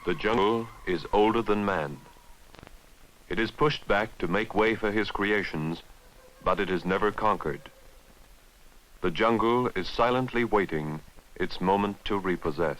The jungle is older than man. It is pushed back to make way for his creations, but it is never conquered. The jungle is silently waiting its moment to repossess.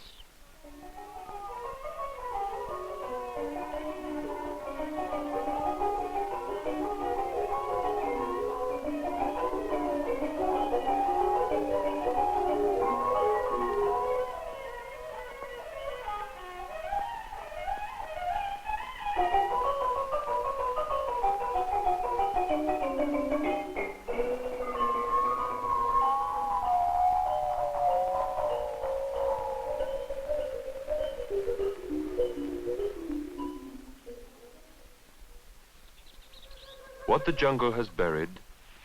What the jungle has buried,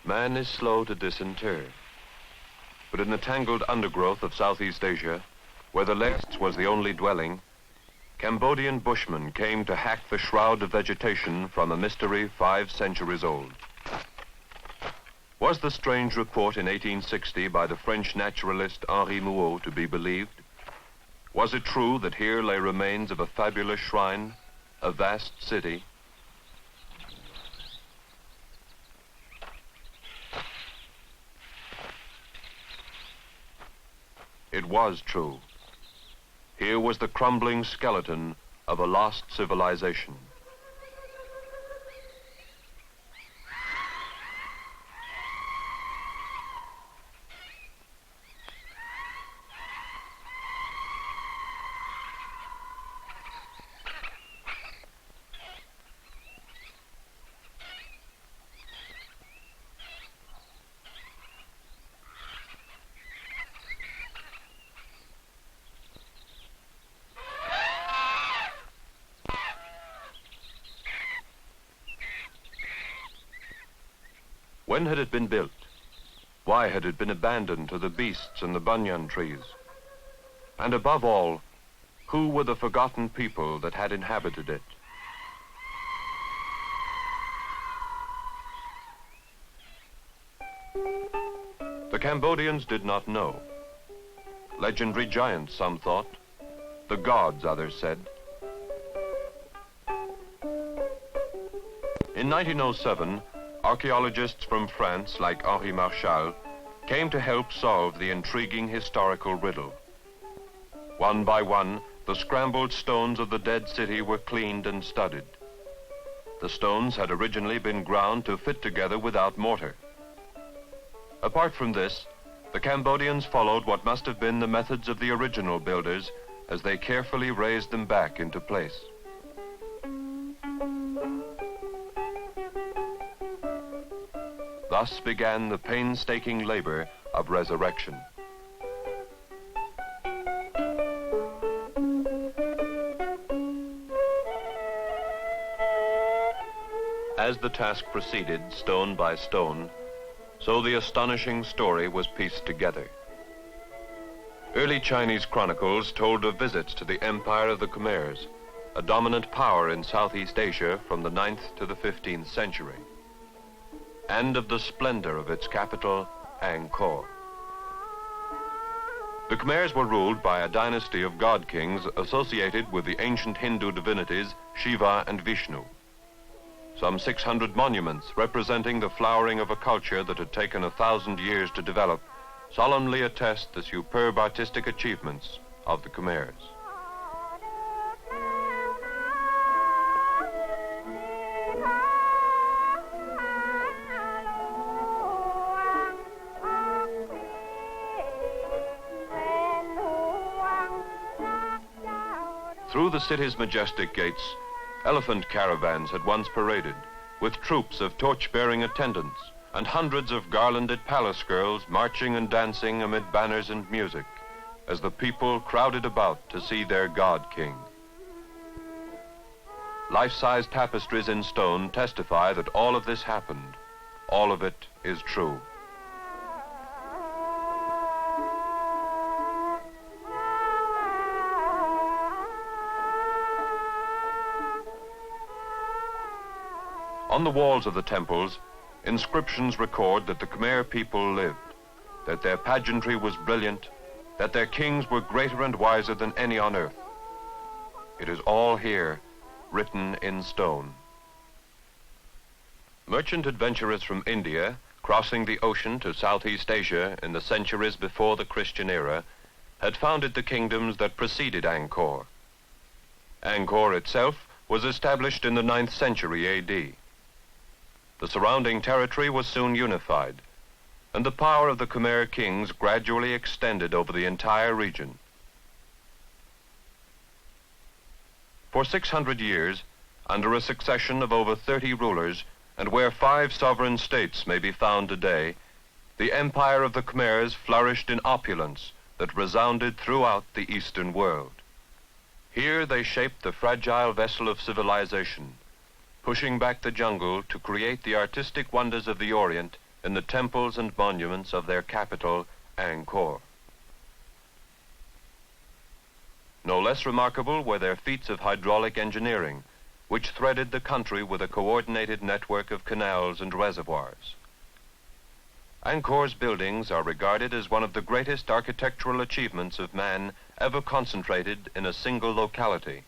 man is slow to disinter. But in the tangled undergrowth of Southeast Asia, where the last was the only dwelling, Cambodian bushmen came to hack the shroud of vegetation from a mystery 5 centuries old. Was the strange report in 1860 by the French naturalist Henri Mouot to be believed? Was it true that here lay remains of a fabulous shrine, a vast city? It was true. Here was the crumbling skeleton of a lost civilization. When had it been built? Why had it been abandoned to the beasts and the banyan trees? And above all, who were the forgotten people that had inhabited it? The Cambodians did not know. Legendary giants, some thought. The gods, others said. In 1907, archaeologists from France, like Henri Marchal, came to help solve the intriguing historical riddle. One by one, the scrambled stones of the dead city were cleaned and studied. The stones had originally been ground to fit together without mortar. Apart from this, the Cambodians followed what must have been the methods of the original builders as they carefully raised them back into place. Thus began the painstaking labor of resurrection. As the task proceeded, stone by stone, so the astonishing story was pieced together. Early Chinese chronicles told of visits to the empire of the Khmers, a dominant power in Southeast Asia from the 9th to the 15th century, and of the splendor of its capital, Angkor. The Khmers were ruled by a dynasty of god kings associated with the ancient Hindu divinities Shiva and Vishnu. Some 600 monuments representing the flowering of a culture that had taken 1,000 years to develop solemnly attest the superb artistic achievements of the Khmers. Through the city's majestic gates, elephant caravans had once paraded, with troops of torch-bearing attendants and hundreds of garlanded palace girls marching and dancing amid banners and music, as the people crowded about to see their god king. Life-size tapestries in stone testify that all of this happened. All of it is true. On the walls of the temples, inscriptions record that the Khmer people lived, that their pageantry was brilliant, that their kings were greater and wiser than any on earth. It is all here, written in stone. Merchant adventurers from India, crossing the ocean to Southeast Asia in the centuries before the Christian era, had founded the kingdoms that preceded Angkor. Angkor itself was established in the 9th century A.D. The surrounding territory was soon unified, and the power of the Khmer kings gradually extended over the entire region. For 600 years, under a succession of over 30 rulers, and where 5 sovereign states may be found today, the empire of the Khmers flourished in opulence that resounded throughout the Eastern world. Here they shaped the fragile vessel of civilization, pushing back the jungle to create the artistic wonders of the Orient in the temples and monuments of their capital, Angkor. No less remarkable were their feats of hydraulic engineering, which threaded the country with a coordinated network of canals and reservoirs. Angkor's buildings are regarded as one of the greatest architectural achievements of man ever concentrated in a single locality.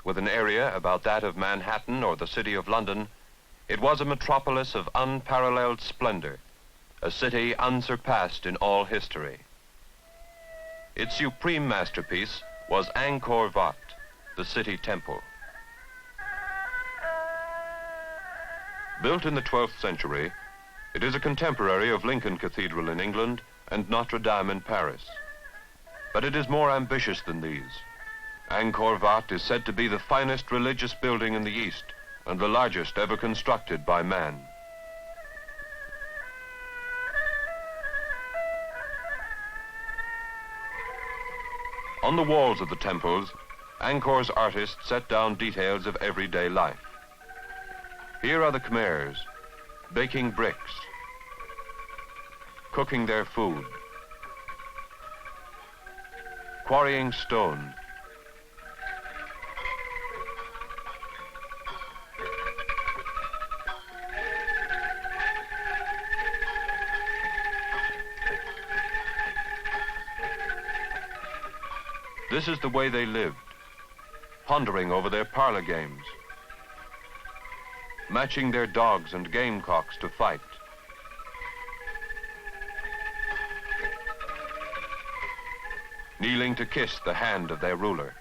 With an area about that of Manhattan or the city of London, it was a metropolis of unparalleled splendor, a city unsurpassed in all history. Its supreme masterpiece was Angkor Wat, the city temple. Built in the 12th century, it is a contemporary of Lincoln Cathedral in England and Notre Dame in Paris. But it is more ambitious than these. Angkor Wat is said to be the finest religious building in the East and the largest ever constructed by man. On the walls of the temples, Angkor's artists set down details of everyday life. Here are the Khmers, baking bricks, cooking their food, quarrying stone, This is the way they lived, pondering over their parlor games, matching their dogs and gamecocks to fight, kneeling to kiss the hand of their ruler.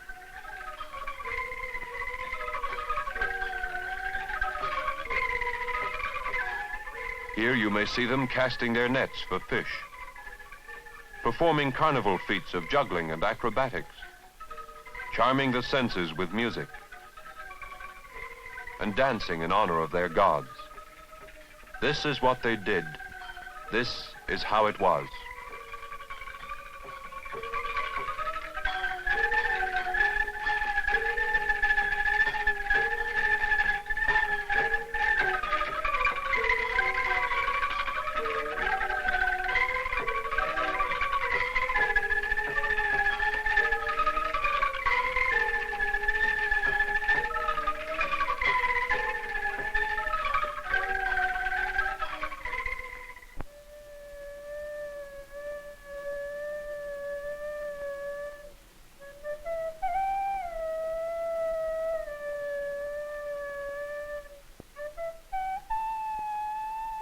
Here you may see them casting their nets for fish, performing carnival feats of juggling and acrobatics, charming the senses with music, and dancing in honor of their gods. This is what they did. This is how it was.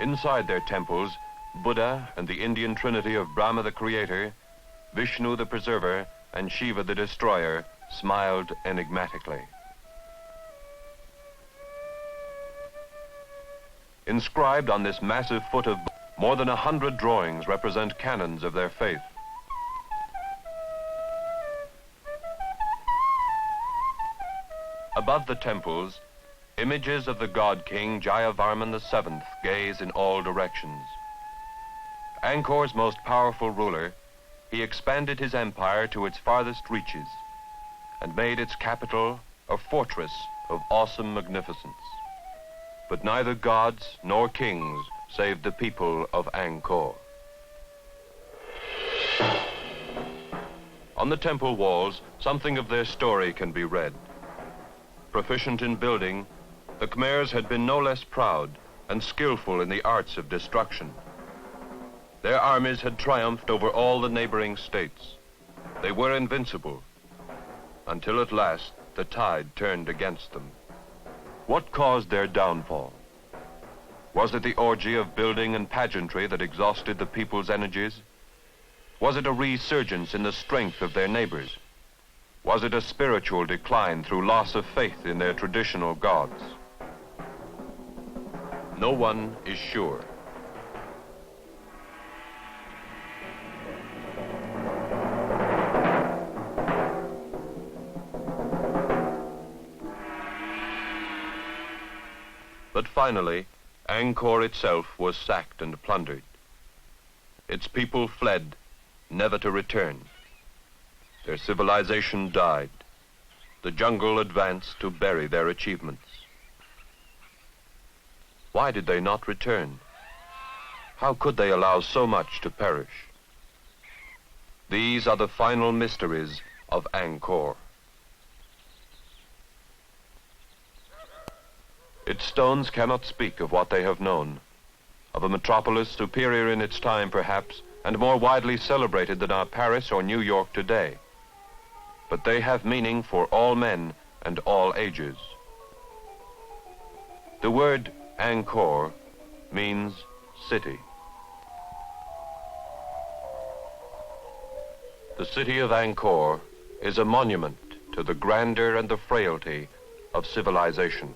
Inside their temples, Buddha and the Indian trinity of Brahma the Creator, Vishnu the Preserver, and Shiva the Destroyer smiled enigmatically. Inscribed on this massive foot of more than 100 drawings represent canons of their faith. Above the temples, images of the god king Jayavarman VII gaze in all directions. Angkor's most powerful ruler, he expanded his empire to its farthest reaches and made its capital a fortress of awesome magnificence. But neither gods nor kings saved the people of Angkor. On the temple walls, something of their story can be read. Proficient in building, the Khmers had been no less proud and skillful in the arts of destruction. Their armies had triumphed over all the neighboring states. They were invincible, until at last the tide turned against them. What caused their downfall? Was it the orgy of building and pageantry that exhausted the people's energies? Was it a resurgence in the strength of their neighbors? Was it a spiritual decline through loss of faith in their traditional gods? No one is sure. But finally, Angkor itself was sacked and plundered. Its people fled, never to return. Their civilization died. The jungle advanced to bury their achievements. Why did they not return? How could they allow so much to perish? These are the final mysteries of Angkor. Its stones cannot speak of what they have known, of a metropolis superior in its time perhaps, and more widely celebrated than our Paris or New York today. But they have meaning for all men and all ages. The word Angkor means city. The city of Angkor is a monument to the grandeur and the frailty of civilization.